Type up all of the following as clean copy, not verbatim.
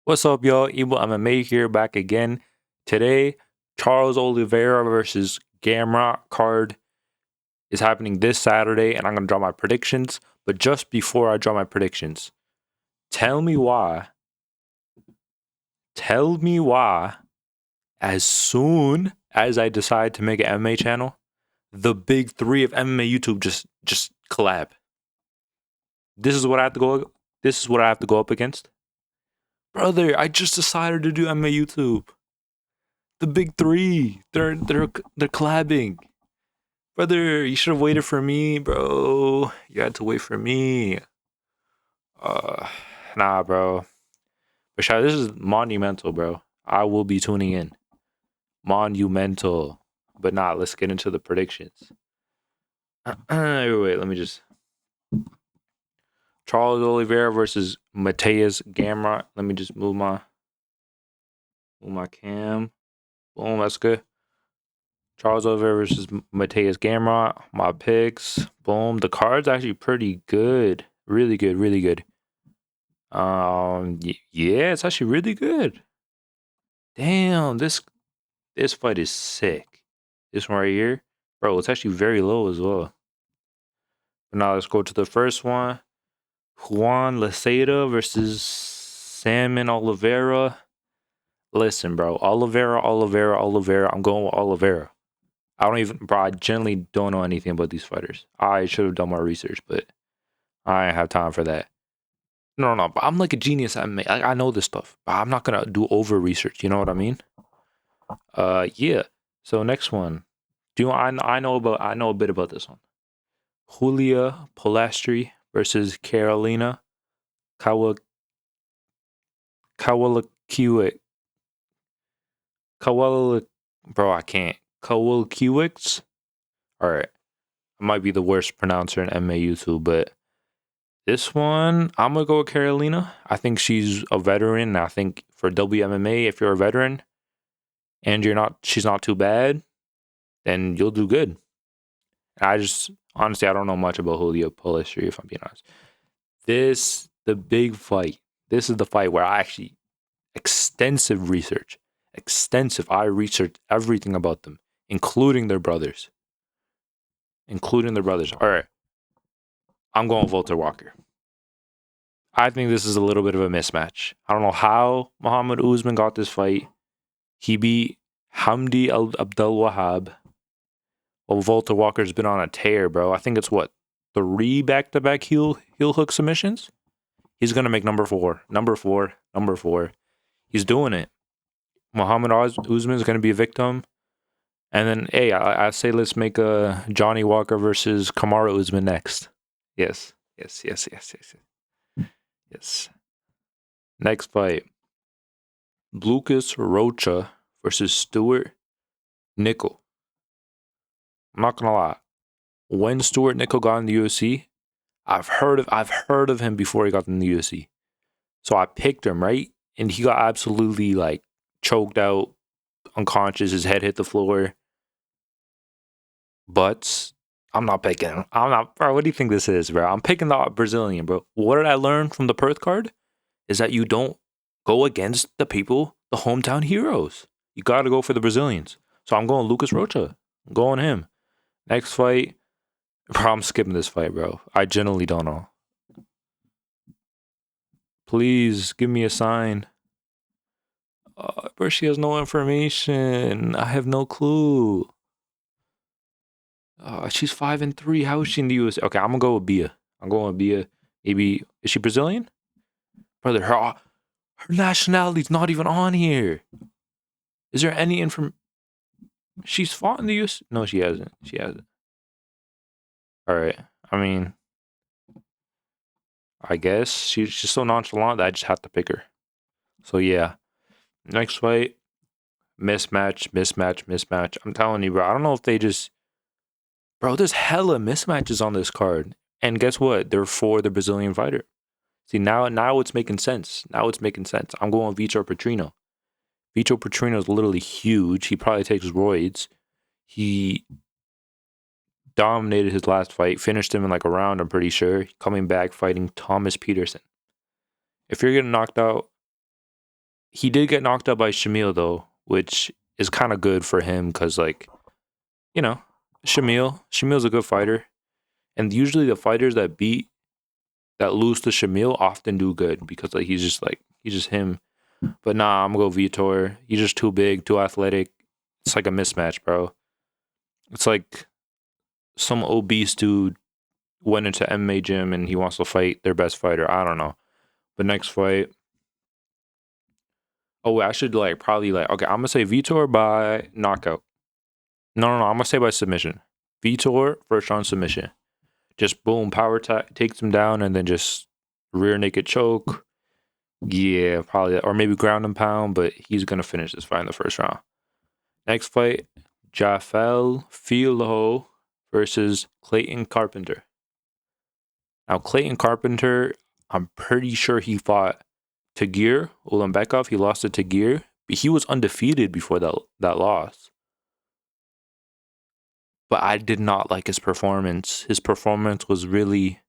What's up, y'all? IBO MMA here, back again. Today, Charles Oliveira versus Gamrot card is happening this Saturday, and I'm going to draw my predictions. But just before I draw my predictions, tell me why, as soon as I decide to make an MMA channel, the big three of MMA YouTube just collab. This is what I have to go up against. Brother, I just decided to do MMA YouTube. The big three, they're collabing. Brother, you should have waited for me, bro. You had to wait for me. Nah, bro. But this is monumental, bro. I will be tuning in. Monumental. But nah, let's get into the predictions. Wait, let me just. Charles Oliveira versus Mateusz Gamrot. Let me just move my cam. Boom, that's good. Charles Oliveira versus Mateusz Gamrot. My picks. Boom. The card's actually pretty good. Really good. Really good. Yeah, it's actually really good. Damn, this fight is sick. This one right here. Bro, it's actually very low as well. But now let's go to the first one. Juan Laceda versus Salmon Oliveira. Listen, bro. Oliveira. I'm going with Oliveira. I generally don't know anything about these fighters. I should have done more research, but I didn't have time for that. No, but I'm like a genius at MMA. I know this stuff, but I'm not gonna do over research. You know what I mean? Yeah. So next one. I know a bit about this one. Julia Polastri versus Carolina Kawalakiewicz. Bro, I can't. Kawalakiewicz. All right. I might be the worst pronouncer in MMA YouTube, but this one, I'm going to go with Carolina. I think she's a veteran. I think for WMMA, if you're a veteran and she's not too bad, then you'll do good. Honestly, I don't know much about Julia Polistri, if I'm being honest. The big fight. This is the fight where I actually, extensive research. I researched everything about them, including their brothers. All right. I'm going with Valter Walker. I think this is a little bit of a mismatch. I don't know how Muhammad Usman got this fight. He beat Hamdi Abdel Wahab. Well, Valter Walker's been on a tear, bro. I think it's 3 back-to-back heel hook submissions. He's gonna make number 4. He's doing it. Muhammad Usman is gonna be a victim. And then, hey, I say let's make a Johnny Walker versus Kamaru Usman next. Yes. Next fight. Lucas Rocha versus Stuart Nickel. I'm not gonna lie. When Stuart Nickel got in the UFC, I've heard of him before he got in the UFC. So I picked him, right? And he got absolutely choked out, unconscious, his head hit the floor. But I'm not picking him. Bro, what do you think this is, bro? I'm picking the Brazilian, bro. What did I learn from the Perth card? Is that you don't go against the people, the hometown heroes. You got to go for the Brazilians. So I'm going Lucas Rocha. I'm going him. Next fight. Bro, I'm skipping this fight, bro. I genuinely don't know. Please give me a sign. Bro, she has no information. I have no clue. She's 5-3. How is she in the USA? Okay, I'm gonna go with Bia. Maybe is she Brazilian? Brother, her nationality's not even on here. Is there any information? She's fought in the US? No, she hasn't. All right. I mean, I guess she's just so nonchalant that I just have to pick her. So yeah. Next fight. Mismatch. I'm telling you, bro. I don't know if they just. Bro, there's hella mismatches on this card. And guess what? They're for the Brazilian fighter. See, now it's making sense. I'm going with Vitor Petrino. Vitor Petrino is literally huge. He probably takes roids. He dominated his last fight. Finished him in a round, I'm pretty sure. Coming back, fighting Thomas Peterson. If you're getting knocked out, he did get knocked out by Shamil though, which is kind of good for him because, like, you know, Shamil's a good fighter, and usually the fighters that lose to Shamil often do good because like he's just him. But nah, I'm gonna go Vitor. He's just too big, too athletic. It's like a mismatch, bro. It's like some obese dude went into MMA gym and he wants to fight their best fighter. I don't know. But next fight. Oh, wait, I should like probably like okay. I'm gonna say Vitor by knockout. No. I'm gonna say by submission. Vitor first round submission. Just boom, takes him down and then just rear naked choke. Yeah, probably, or maybe ground and pound, but he's gonna finish this fight in the first round. Next fight, Joeal versus Clayton Carpenter. Now, Clayton Carpenter, I'm pretty sure he fought Tagir Ulanbekov. He lost to Tagir, but he was undefeated before that loss. But I did not like his performance. His performance was really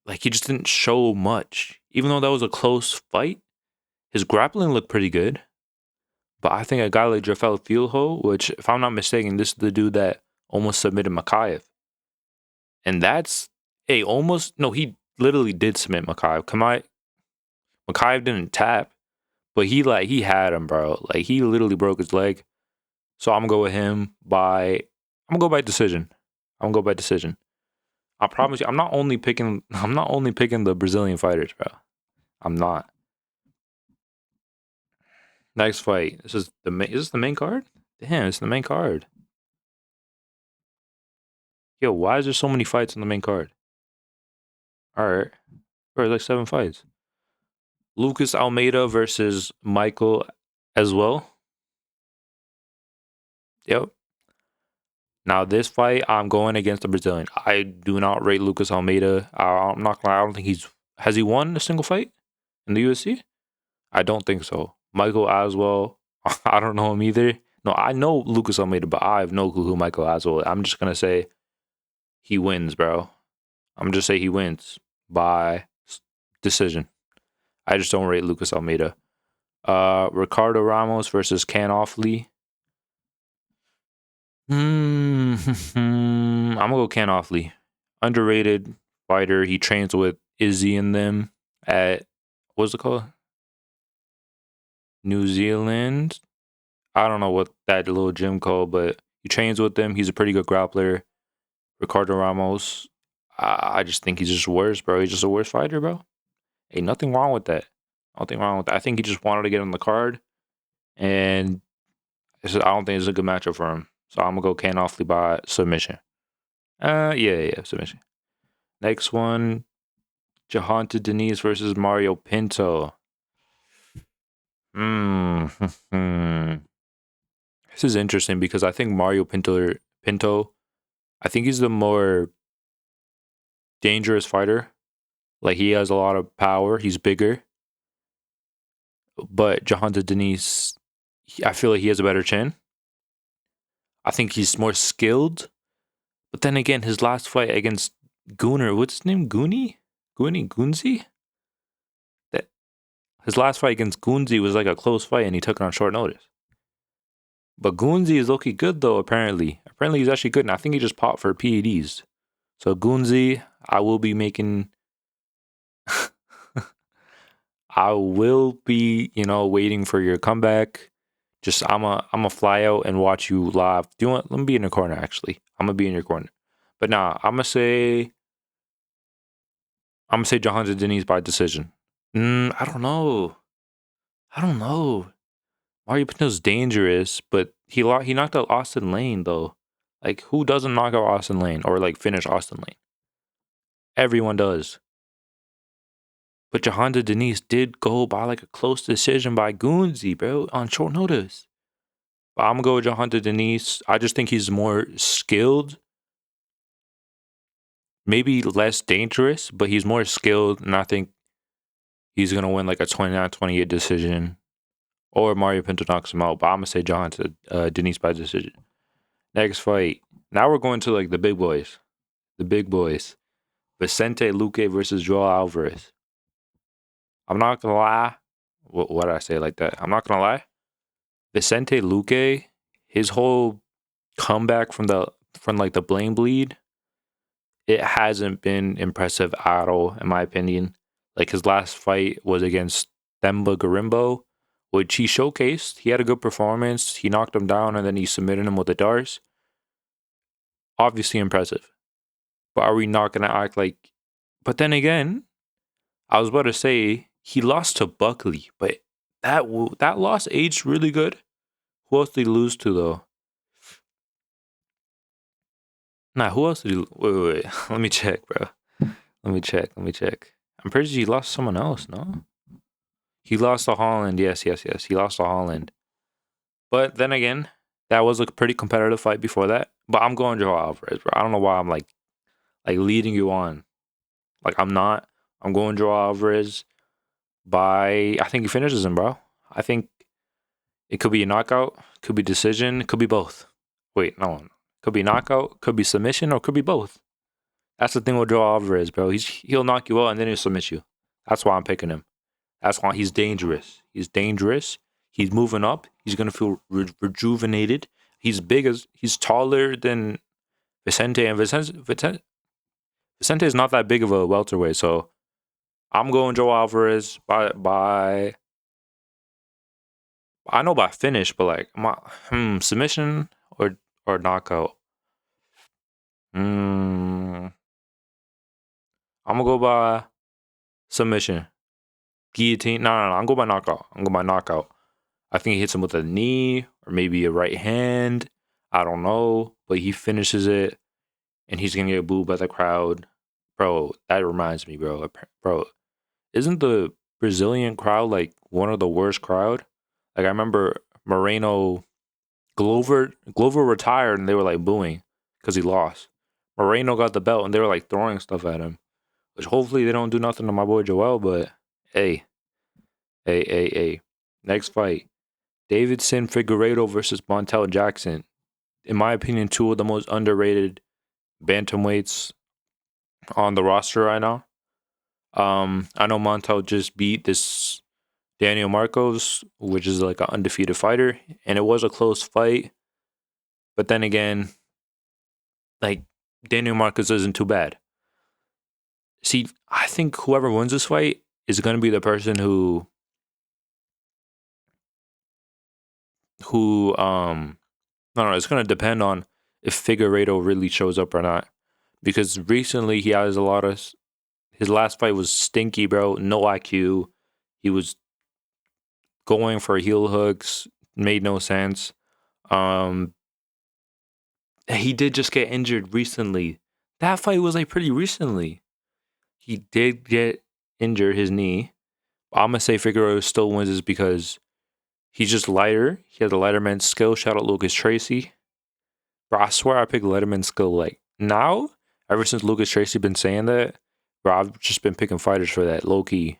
like he just didn't show much. Even though that was a close fight, his grappling looked pretty good. But I think a guy like Joeal Filho, which, if I'm not mistaken, this is the dude that almost submitted Makaev. And that's, he literally did submit Makaev. Makaev didn't tap, but he had him, bro. Like, he literally broke his leg. So I'm gonna go by decision. I promise you, I'm not only picking the Brazilian fighters, bro. I'm not. Next fight. Is this the main card? Damn, it's the main card. Yo, why is there so many fights on the main card? Alright. Bro, like 7 fights. Lucas Almeida versus Michael as well. Yep. Now this fight, I'm going against the Brazilian. I do not rate Lucas Almeida. I'm not gonna lie, I don't think has he won a single fight in the UFC? I don't think so. Michael Aswell, I don't know him either. No, I know Lucas Almeida, but I have no clue who Michael Aswell is. I'm just gonna say he wins, bro. I'm just say he wins by decision. I just don't rate Lucas Almeida. Ricardo Ramos versus Ken Offley. I'm gonna go Ken Offley. Underrated fighter. He trains with Izzy and them at what's it called? New Zealand. I don't know what that little gym called, but he trains with them. He's a pretty good grappler. Ricardo Ramos. I just think he's just worse, bro. He's just a worse fighter, bro. Ain't nothing wrong with that. Nothing wrong with that. I think he just wanted to get on the card, and I don't think it's a good matchup for him. So I'm gonna go Ken Offley by submission. Yeah, submission. Next one, Jahanta Denise versus Mario Pinto. This is interesting because I think Mario Pinto, I think he's the more dangerous fighter. Like, he has a lot of power. He's bigger. But Jahanta Denise, I feel like he has a better chin. I think he's more skilled. But then again, his last fight against Gunnar, what's his name? Gunzi? His last fight against Gunzi was like a close fight and he took it on short notice. But Gunzi is low-key good though, apparently. Apparently he's actually good, and I think he just popped for PEDs. So Gunzi, I will be, waiting for your comeback. Just I'm a fly out and watch you live. Let me be in your corner, actually. I'm gonna be in your corner. But nah, I'm gonna say Jahanta Denise by decision. I don't know. Mario Pinto's dangerous, but he knocked out Austin Lane though. Like, who doesn't knock out Austin Lane or like finish Austin Lane? Everyone does. But Jahanta Denise did go by like a close decision by Gunzi, bro, on short notice. But I'm gonna go with Jahanta Denise. I just think he's more skilled. Maybe less dangerous, but he's more skilled, and I think he's gonna win like a 29-28 decision. Or Mario Pinto knocks him out. But I'm gonna say Jahanta Denise by decision. Next fight. Now we're going to like the big boys. Vicente Luque versus Joeal Alvarez. I'm not gonna lie. What did I say like that? I'm not gonna lie. Vicente Luque, his whole comeback from like the blame bleed, it hasn't been impressive at all, in my opinion. Like his last fight was against Themba Garimbo, which he showcased. He had a good performance. He knocked him down and then he submitted him with a Dars. Obviously impressive. But are we not gonna act like? But then again, I was about to say he lost to Buckley, but that loss aged really good. Who else did he lose to though? Nah, who else did he? Wait. Let me check, bro. Let me check. I'm pretty sure he lost to someone else. No, he lost to Holland. Yes. He lost to Holland. But then again, that was a pretty competitive fight before that. But I'm going Joe Alvarez, bro. I don't know why I'm like leading you on. Like I'm not. I'm going Joe Alvarez by. I think he finishes him, bro. I think it could be a knockout, could be decision, could be both. Wait, no. Could be knockout, could be submission, or could be both. That's the thing with Joe Alvarez, bro. He'll knock you out and then he'll submit you. That's why I'm picking him. That's why he's dangerous. He's dangerous. He's moving up. He's gonna feel rejuvenated. He's taller than Vicente, and Vicente is not that big of a welterweight. So I'm going Joe Alvarez by I know by finish, but like submission or knockout. I'm gonna go by submission. Guillotine. No. I'm going by knockout. I think he hits him with a knee or maybe a right hand. I don't know, but he finishes it, and he's gonna get booed by the crowd. Bro, that reminds me, bro. Bro, isn't the Brazilian crowd like one of the worst crowd? Like I remember Moreno, Glover retired, and they were like booing because he lost. Moreno got the belt, and they were like throwing stuff at him. Which hopefully they don't do nothing to my boy Joeal, but hey. Next fight. Deiveson Figueiredo versus Montel Jackson. In my opinion, two of the most underrated bantamweights on the roster right now. I know Montel just beat this Daniel Marcos, which is like an undefeated fighter, and it was a close fight. But then again, like Daniel Marcos isn't too bad. See, I think whoever wins this fight is going to be the person who no, it's going to depend on if Figueiredo really shows up or not. Because recently he has a lot of his last fight was stinky, bro. No IQ. He was going for heel hooks, made no sense. He did just get injured recently. That fight was like pretty recently. He did get injured his knee. I'm gonna say Figueiredo still wins is because he's just lighter. He has a lighter man's skill. Shout out Lucas Tracy. Bro, I swear I picked Letterman's skill like now. Ever since Lucas Tracy been saying that, bro, I've just been picking fighters for that low key,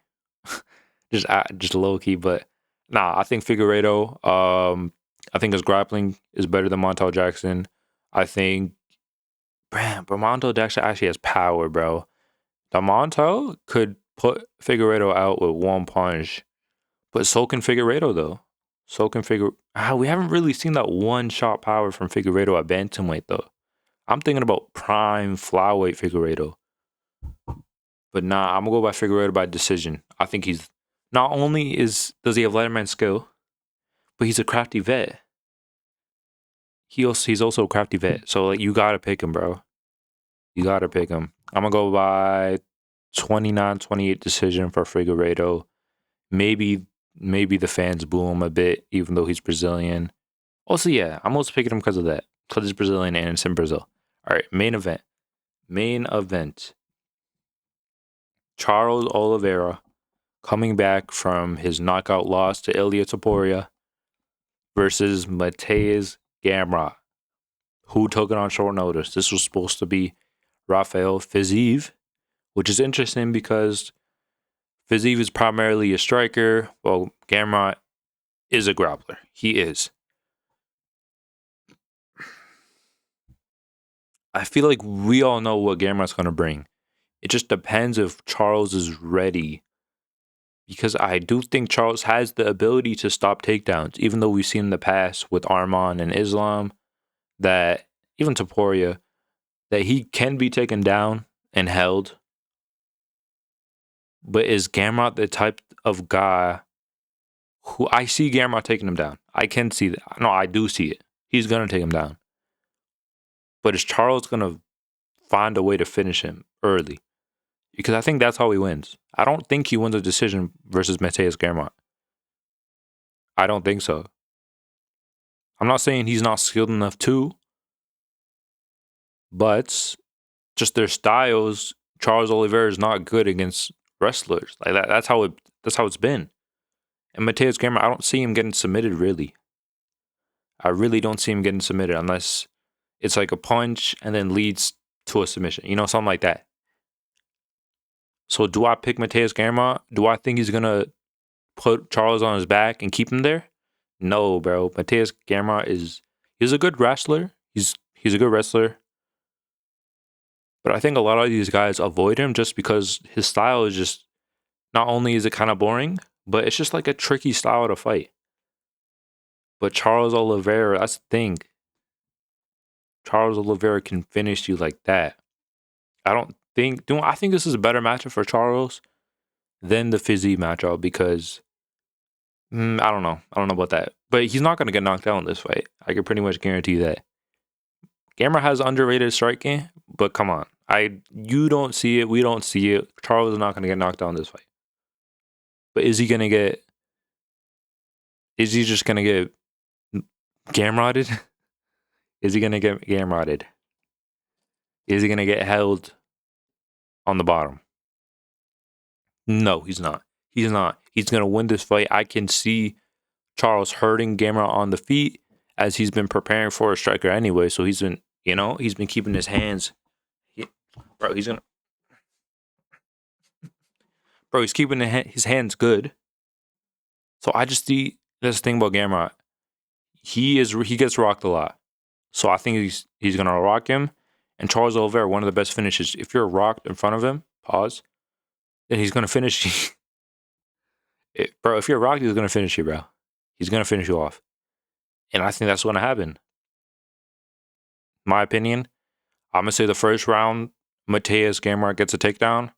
just low key. But nah, I think Figueiredo. I think his grappling is better than Montel Jackson. I think, man, but Montel Jackson actually has power, bro. The Montel could put Figueiredo out with one punch, but so can Figueiredo though. So can we haven't really seen that one shot power from Figueiredo at bantamweight though. I'm thinking about prime flyweight Figueiredo. But nah, I'm gonna go by Figueiredo by decision. I think he's not only does he have letterman skill, but he's a crafty vet. He's also a crafty vet. So like you gotta pick him, bro. You gotta pick him. I'm gonna go by 29-28 decision for Figueiredo. Maybe the fans boo him a bit, even though he's Brazilian. Also, yeah, I'm also picking him because of that. Because he's Brazilian and it's in Brazil. All right, main event. Charles Oliveira coming back from his knockout loss to Ilia Topuria versus Mateusz Gamrot, who took it on short notice. This was supposed to be Rafael Fiziev, which is interesting because Fiziev is primarily a striker, while Gamrot is a grappler. He is. I feel like we all know what Gamrot's going to bring. It just depends if Charles is ready. because I do think Charles has the ability to stop takedowns, even though we've seen in the past with Arman and Islam that even Topuria that he can be taken down and held. But is Gamrot the type of guy who I see Gamrot taking him down? I can see that. No, I do see it. He's going to take him down. But is Charles going to find a way to finish him early? Because I think that's how he wins. I don't think he wins a decision versus Mateusz Gamrot. I don't think so. I'm not saying he's not skilled enough to, but just their styles, Charles Oliveira is not good against wrestlers. Like that. That's how it's been. And Mateusz Gamrot, I don't see him getting submitted really. I really don't see him getting submitted unless it's like a punch and then leads to a submission. You know, something like that. So do I pick Mateusz Gamrot? Do I think he's gonna put Charles on his back and keep him there? No, bro. Mateusz Gamrot he's a good wrestler. He's a good wrestler. But I think a lot of these guys avoid him just because his style is just, not only is it kind of boring, but it's just like a tricky style to fight. But Charles Oliveira, that's the thing. Charles Oliveira can finish you like that. I think this is a better matchup for Charles than the Fizzy matchup because I don't know. I don't know about that. But he's not going to get knocked out in this fight. I can pretty much guarantee that. Gamrot has underrated striking, but come on. You don't see it. We don't see it. Charles is not going to get knocked out in this fight. But is he just going to get Gamrotted? Is he going to get Gamrotted? Is he going to get held on the bottom? No, he's not. He's not. He's going to win this fight. I can see Charles hurting Gamrot on the feet as he's been preparing for a striker anyway. So he's been keeping his hands. He's keeping his hands good. So I just see this thing about Gamrot. He gets rocked a lot. So I think he's going to rock him. And Charles Oliveira, one of the best finishes. If you're rocked in front of him, then he's going to finish you. Bro, if you're rocked, he's going to finish you, bro. He's going to finish you off. And I think that's going to happen. My opinion, I'm going to say the first round, Mateusz Gamrot gets a takedown.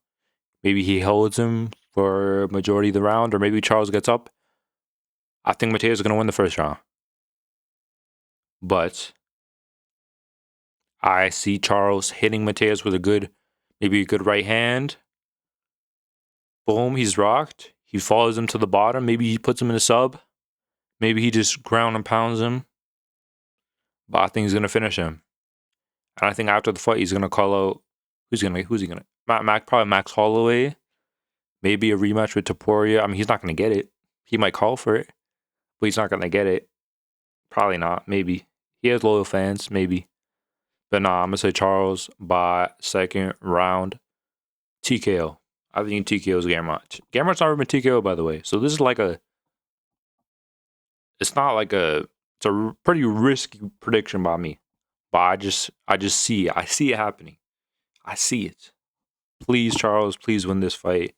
Maybe he holds him for a majority of the round, or maybe Charles gets up. I think Mateusz is going to win the first round. But I see Charles hitting Mateusz with maybe a good right hand. Boom, he's rocked. He follows him to the bottom. Maybe he puts him in a sub. Maybe he just ground and pounds him. But I think he's going to finish him. And I think after the fight, he's going to call out, who's he going to? Probably Max Holloway. Maybe a rematch with Topuria. I mean, he's not going to get it. He might call for it, but he's not going to get it. Probably not. Maybe. He has loyal fans. Maybe. But nah, I'm going to say Charles by second round. TKO. I think TKO is Gamrot. Gamrot's never been TKO, by the way. So this is it's a pretty risky prediction by me. But I just see it. I see it happening. I see it. Please, Charles, please win this fight.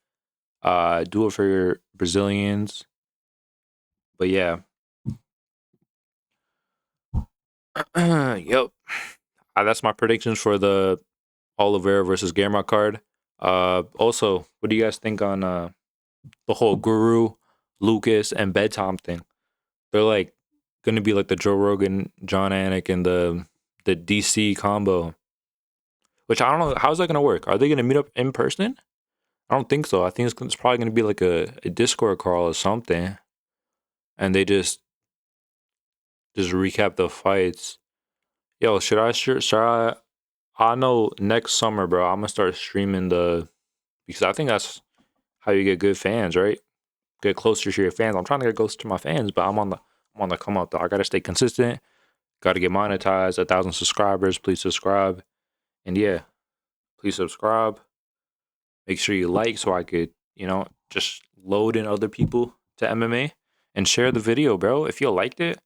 Do it for your Brazilians. But yeah. Yep. That's my predictions for the Oliveira versus Gamrot card. Also, what do you guys think on the whole Guru, Lucas, and Bedtime thing? They're like going to be like the Joe Rogan, John Anik, and the DC combo. Which I don't know, how's that going to work? Are they going to meet up in person? I don't think so. I think it's probably going to be like a Discord call or something. And they just recap the fights. Yo, should I know next summer, bro, I'm going to start streaming because I think that's how you get good fans, right? Get closer to your fans. I'm trying to get closer to my fans, but I'm on the come up though. I got to stay consistent. Got to get monetized. 1,000 subscribers. Please subscribe. And yeah, please subscribe. Make sure you like so I could, just load in other people to MMA and share the video, bro. If you liked it,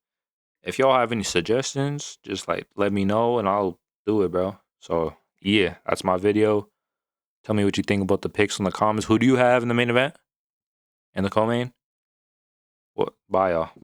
if y'all have any suggestions, just let me know and I'll do it, bro. So yeah, that's my video. Tell me what you think about the picks in the comments. Who do you have in the main event? in the co-main. What? Bye, y'all.